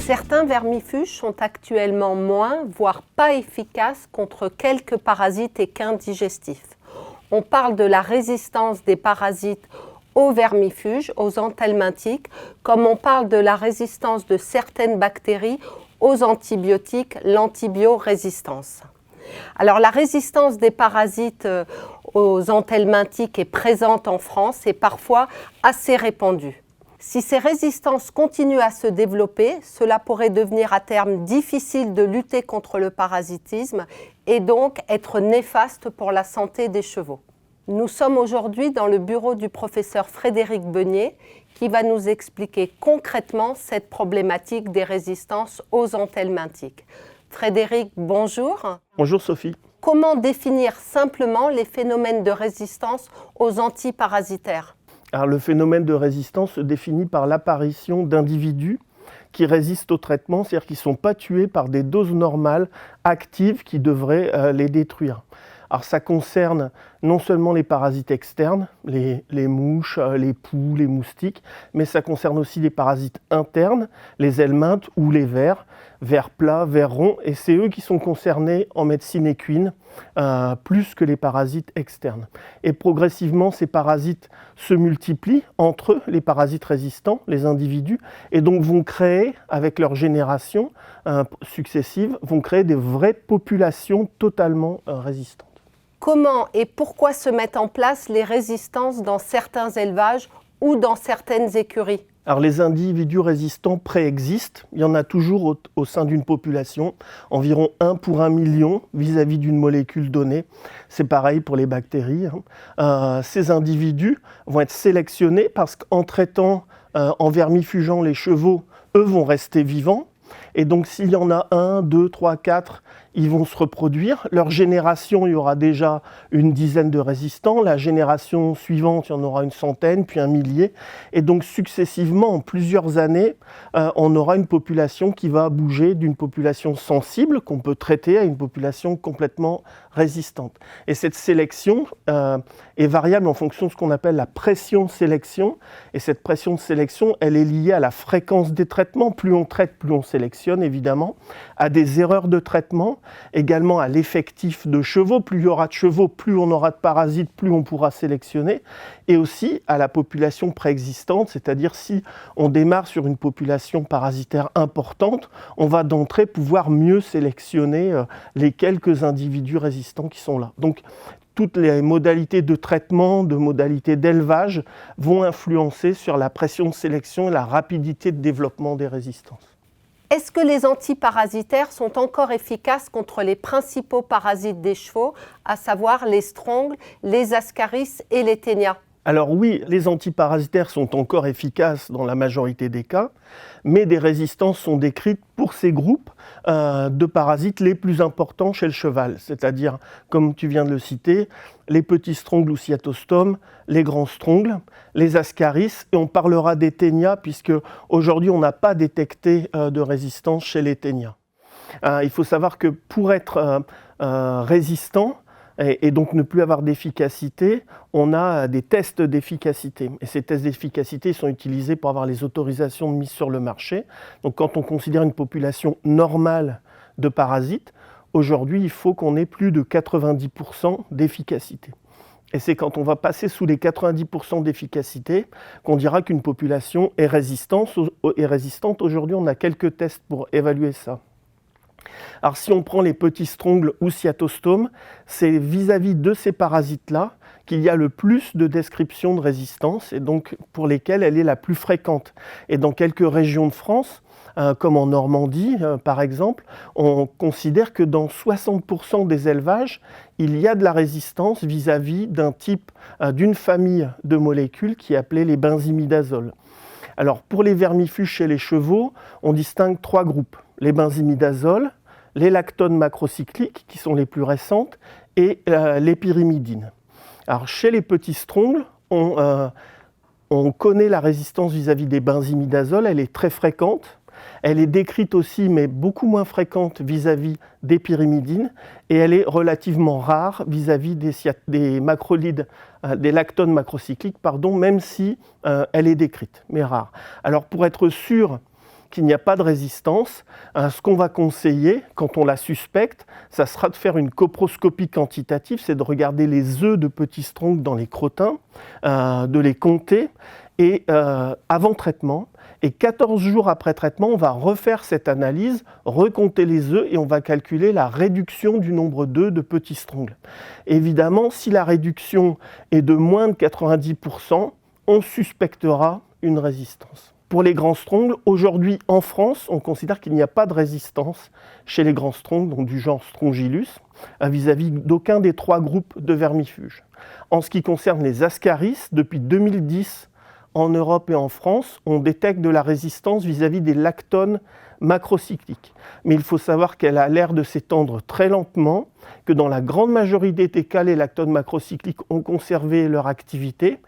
Certains vermifuges sont actuellement moins, voire pas efficaces contre quelques parasites équins-digestifs. On parle de la résistance des parasites aux vermifuges, aux anthelmintiques, comme on parle de la résistance de certaines bactéries aux antibiotiques, l'antibiorésistance. Alors la résistance des parasites aux anthelmintiques est présente en France et parfois assez répandue. Si ces résistances continuent à se développer, cela pourrait devenir à terme difficile de lutter contre le parasitisme et donc être néfaste pour la santé des chevaux. Nous sommes aujourd'hui dans le bureau du professeur Frédéric Beunier qui va nous expliquer concrètement cette problématique des résistances aux anthelmintiques. Frédéric, bonjour. Bonjour Sophie. Comment définir simplement les phénomènes de résistance aux antiparasitaires ? Alors, le phénomène de résistance se définit par l'apparition d'individus qui résistent au traitement, c'est-à-dire qui ne sont pas tués par des doses normales actives qui devraient les détruire. Alors ça concerne non seulement les parasites externes, les mouches, les poux, les moustiques, mais ça concerne aussi les parasites internes, les helminthes ou les vers plats, vers ronds, et c'est eux qui sont concernés en médecine équine, plus que les parasites externes. Et progressivement, ces parasites se multiplient entre eux, les parasites résistants, les individus, et donc vont créer, avec leur génération successive, vont créer des vraies populations totalement résistantes. Comment et pourquoi se mettent en place les résistances dans certains élevages ou dans certaines écuries ? Alors les individus résistants préexistent, il y en a toujours au sein d'une population, environ 1 pour 1 million vis-à-vis d'une molécule donnée. C'est pareil pour les bactéries. Ces individus vont être sélectionnés parce qu'en traitant, en vermifugeant les chevaux, eux vont rester vivants. Et donc s'il y en a 1, 2, 3, 4, ils vont se reproduire. Leur génération, il y aura déjà une dizaine de résistants. La génération suivante, il y en aura une centaine, puis un millier. Et donc successivement, en plusieurs années, on aura une population qui va bouger d'une population sensible qu'on peut traiter à une population complètement résistante. Et cette sélection est variable en fonction de ce qu'on appelle la pression de sélection. Et cette pression de sélection, elle est liée à la fréquence des traitements. Plus on traite, plus on sélectionne, évidemment, à des erreurs de traitement, également à l'effectif de chevaux. Plus il y aura de chevaux, plus on aura de parasites, plus on pourra sélectionner. Et aussi à la population préexistante, c'est-à-dire si on démarre sur une population parasitaire importante, on va d'entrée pouvoir mieux sélectionner les quelques individus résistants qui sont là. Donc, toutes les modalités de traitement, de modalités d'élevage vont influencer sur la pression de sélection et la rapidité de développement des résistances. Est-ce que les antiparasitaires sont encore efficaces contre les principaux parasites des chevaux, à savoir les strongles, les ascaris et les ténias ? Alors oui, les antiparasitaires sont encore efficaces dans la majorité des cas, mais des résistances sont décrites pour ces groupes de parasites les plus importants chez le cheval, c'est-à-dire, comme tu viens de le citer, les petits strongles ou cyatostomes, les grands strongles, les ascaris, et on parlera des ténias, puisque aujourd'hui on n'a pas détecté de résistance chez les ténias. Il faut savoir que pour être résistant, et donc ne plus avoir d'efficacité, on a des tests d'efficacité. Et ces tests d'efficacité sont utilisés pour avoir les autorisations de mise sur le marché. Donc quand on considère une population normale de parasites, aujourd'hui il faut qu'on ait plus de 90% d'efficacité. Et c'est quand on va passer sous les 90% d'efficacité qu'on dira qu'une population est résistante. Aujourd'hui on a quelques tests pour évaluer ça. Alors si on prend les petits strongles ou cyatostomes, c'est vis-à-vis de ces parasites-là qu'il y a le plus de descriptions de résistance et donc pour lesquelles elle est la plus fréquente. Et dans quelques régions de France, comme en Normandie par exemple, on considère que dans 60% des élevages, il y a de la résistance vis-à-vis d'un type, d'une famille de molécules qui est appelée les benzimidazoles. Alors pour les vermifuges chez les chevaux, on distingue 3 groupes. Les benzimidazoles, les lactones macrocycliques, qui sont les plus récentes, et les pyrimidines. Alors chez les petits strongles, on connaît la résistance vis-à-vis des benzimidazoles, elle est très fréquente. Elle est décrite aussi, mais beaucoup moins fréquente vis-à-vis des pyrimidines, et elle est relativement rare vis-à-vis des macrolides, des lactones macrocycliques, même si elle est décrite, mais rare. Alors pour être sûr qu'il n'y a pas de résistance, ce qu'on va conseiller quand on la suspecte, ça sera de faire une coproscopie quantitative, c'est de regarder les œufs de petits strongles dans les crottins, de les compter, et avant traitement. Et 14 jours après traitement, on va refaire cette analyse, recompter les œufs et on va calculer la réduction du nombre d'œufs de petits strongles. Évidemment, si la réduction est de moins de 90%, on suspectera une résistance. Pour les grands strongles, aujourd'hui en France, on considère qu'il n'y a pas de résistance chez les grands strongles, donc du genre Strongylus, vis-à-vis d'aucun des 3 groupes de vermifuges. En ce qui concerne les Ascaris, depuis 2010, en Europe et en France, on détecte de la résistance vis-à-vis des lactones macrocycliques. Mais il faut savoir qu'elle a l'air de s'étendre très lentement, que dans la grande majorité des cas, les lactones macrocycliques ont conservé leur activité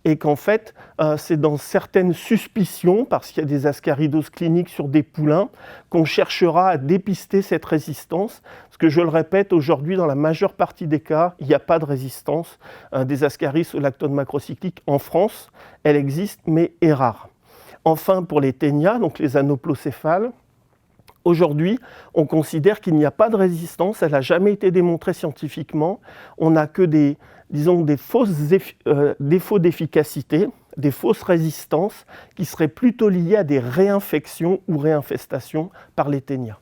et qu'en fait, c'est dans certaines suspicions, parce qu'il y a des ascaridoses cliniques sur des poulains, qu'on cherchera à dépister cette résistance. Parce que je le répète, aujourd'hui, dans la majeure partie des cas, il n'y a pas de résistance des ascaris aux lactones macrocycliques. En France, elle existe, mais est rare. Enfin, pour les ténias, donc les anoplocéphales, aujourd'hui, on considère qu'il n'y a pas de résistance, elle n'a jamais été démontrée scientifiquement. On n'a que des fausses défauts d'efficacité, des fausses résistances qui seraient plutôt liées à des réinfections ou réinfestations par les ténias.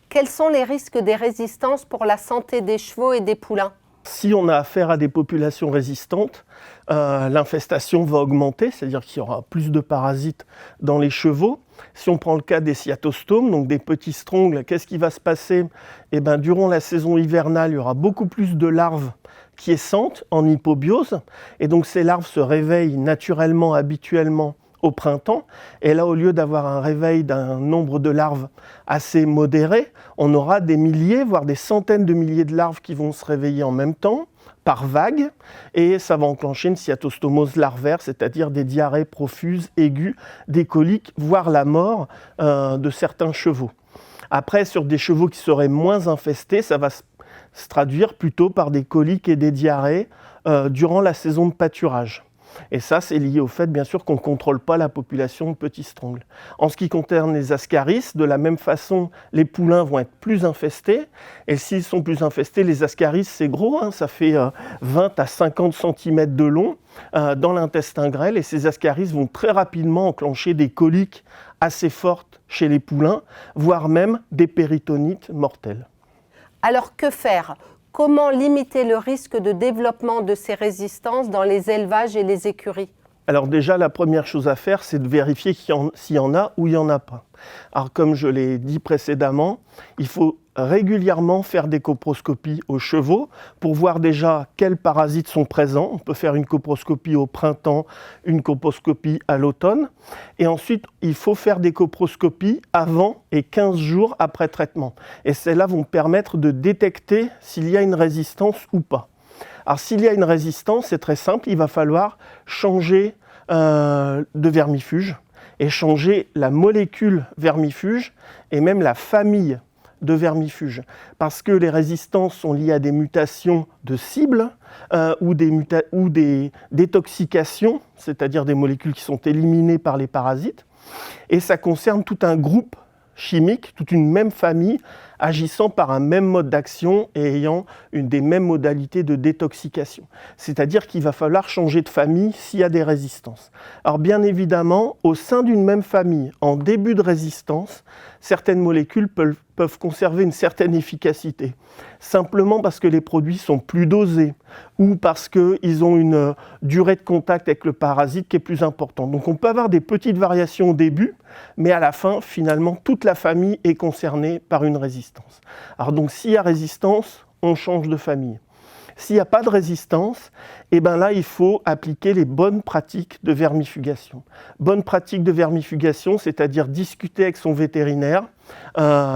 Quels sont les risques des résistances pour la santé des chevaux et des poulains ? Si on a affaire à des populations résistantes, l'infestation va augmenter, c'est-à-dire qu'il y aura plus de parasites dans les chevaux. Si on prend le cas des cyatostomes, donc des petits strongles, qu'est-ce qui va se passer ? Durant la saison hivernale, il y aura beaucoup plus de larves quiescentes en hypobiose, et donc ces larves se réveillent naturellement, habituellement, au printemps, et là, au lieu d'avoir un réveil d'un nombre de larves assez modéré, on aura des milliers, voire des centaines de milliers de larves qui vont se réveiller en même temps, par vague, et ça va enclencher une cyatostomose larvaire, c'est-à-dire des diarrhées profuses, aiguës, des coliques, voire la mort de certains chevaux. Après, sur des chevaux qui seraient moins infestés, ça va se traduire plutôt par des coliques et des diarrhées durant la saison de pâturage. Et ça, c'est lié au fait, bien sûr, qu'on ne contrôle pas la population de petits strongles. En ce qui concerne les ascaris, de la même façon, les poulains vont être plus infestés. Et s'ils sont plus infestés, les ascaris, c'est gros, ça fait 20 à 50 cm de long dans l'intestin grêle. Et ces ascaris vont très rapidement enclencher des coliques assez fortes chez les poulains, voire même des péritonites mortelles. Alors que faire ? Comment limiter le risque de développement de ces résistances dans les élevages et les écuries ? Alors déjà, la première chose à faire, c'est de vérifier s'il y en a ou il n'y en a pas. Alors comme je l'ai dit précédemment, il faut régulièrement faire des coproscopies aux chevaux pour voir déjà quels parasites sont présents. On peut faire une coproscopie au printemps, une coproscopie à l'automne. Et ensuite, il faut faire des coproscopies avant et 15 jours après traitement. Et celles-là vont permettre de détecter s'il y a une résistance ou pas. Alors s'il y a une résistance, c'est très simple, il va falloir changer de vermifuge et changer la molécule vermifuge et même la famille de vermifuges. Parce que les résistances sont liées à des mutations de cibles ou des détoxications, c'est-à-dire des molécules qui sont éliminées par les parasites. Et ça concerne tout un groupe chimique, toute une même famille, agissant par un même mode d'action et ayant des mêmes modalités de détoxication. C'est-à-dire qu'il va falloir changer de famille s'il y a des résistances. Alors bien évidemment, au sein d'une même famille, en début de résistance, certaines molécules peuvent conserver une certaine efficacité, simplement parce que les produits sont plus dosés ou parce qu'ils ont une durée de contact avec le parasite qui est plus importante. Donc on peut avoir des petites variations au début, mais à la fin, finalement, toute la famille est concernée par une résistance. Alors donc s'il y a résistance, on change de famille. S'il n'y a pas de résistance, là, il faut appliquer les bonnes pratiques de vermifugation. Bonnes pratiques de vermifugation, c'est-à-dire discuter avec son vétérinaire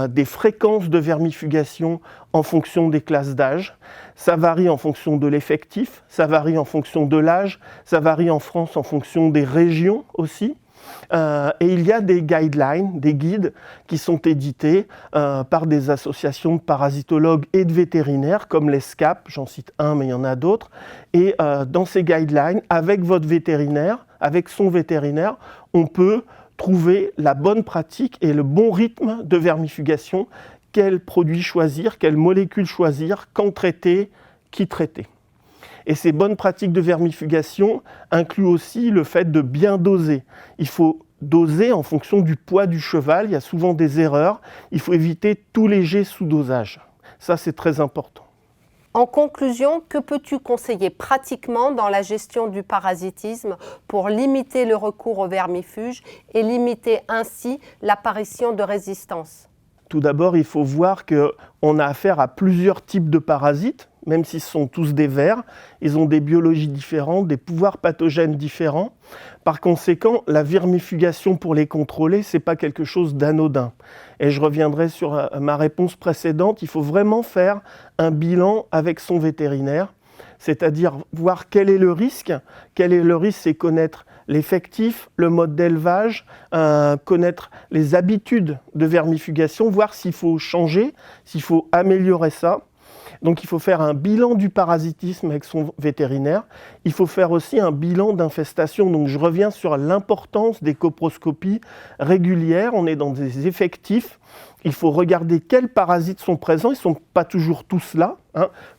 des fréquences de vermifugation en fonction des classes d'âge. Ça varie en fonction de l'effectif, ça varie en fonction de l'âge, ça varie en France en fonction des régions aussi. Et il y a des guidelines, des guides qui sont édités par des associations de parasitologues et de vétérinaires comme l'ESCAP, j'en cite un mais il y en a d'autres. Et dans ces guidelines, avec votre vétérinaire, avec son vétérinaire, on peut trouver la bonne pratique et le bon rythme de vermifugation. Quel produit choisir, quelle molécule choisir, quand traiter, qui traiter. Et ces bonnes pratiques de vermifugation incluent aussi le fait de bien doser. Il faut doser en fonction du poids du cheval, il y a souvent des erreurs. Il faut éviter tout léger sous-dosage. Ça, c'est très important. En conclusion, que peux-tu conseiller pratiquement dans la gestion du parasitisme pour limiter le recours aux vermifuges et limiter ainsi l'apparition de résistance ? Tout d'abord, il faut voir qu'on a affaire à plusieurs types de parasites, même s'ils sont tous des vers. Ils ont des biologies différentes, des pouvoirs pathogènes différents. Par conséquent, la vermifugation pour les contrôler, ce n'est pas quelque chose d'anodin. Et je reviendrai sur ma réponse précédente, il faut vraiment faire un bilan avec son vétérinaire, c'est-à-dire voir quel est le risque. Quel est le risque, c'est connaître l'effectif, le mode d'élevage, connaître les habitudes de vermifugation, voir s'il faut changer, s'il faut améliorer ça. Donc il faut faire un bilan du parasitisme avec son vétérinaire. Il faut faire aussi un bilan d'infestation. Donc je reviens sur l'importance des coproscopies régulières. On est dans des effectifs. Il faut regarder quels parasites sont présents. Ils ne sont pas toujours tous là.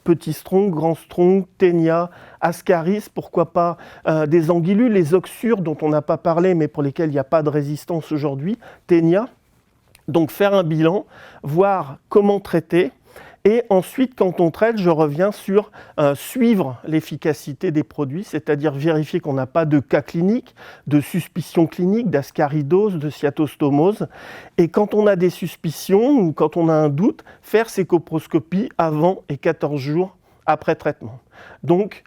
Petit strong, grand strong, ténia, ascaris, pourquoi pas des anguillules, les oxures dont on n'a pas parlé mais pour lesquels il n'y a pas de résistance aujourd'hui, ténia. Donc faire un bilan, voir comment traiter. Et ensuite, quand on traite, je reviens sur suivre l'efficacité des produits, c'est-à-dire vérifier qu'on n'a pas de cas cliniques, de suspicion clinique, d'ascaridose, de cyatostomose. Et quand on a des suspicions ou quand on a un doute, faire ces coproscopies avant et 14 jours après traitement. Donc,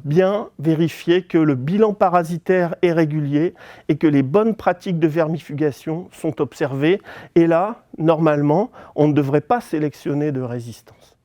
bien vérifier que le bilan parasitaire est régulier et que les bonnes pratiques de vermifugation sont observées. Et là, normalement, on ne devrait pas sélectionner de résistance.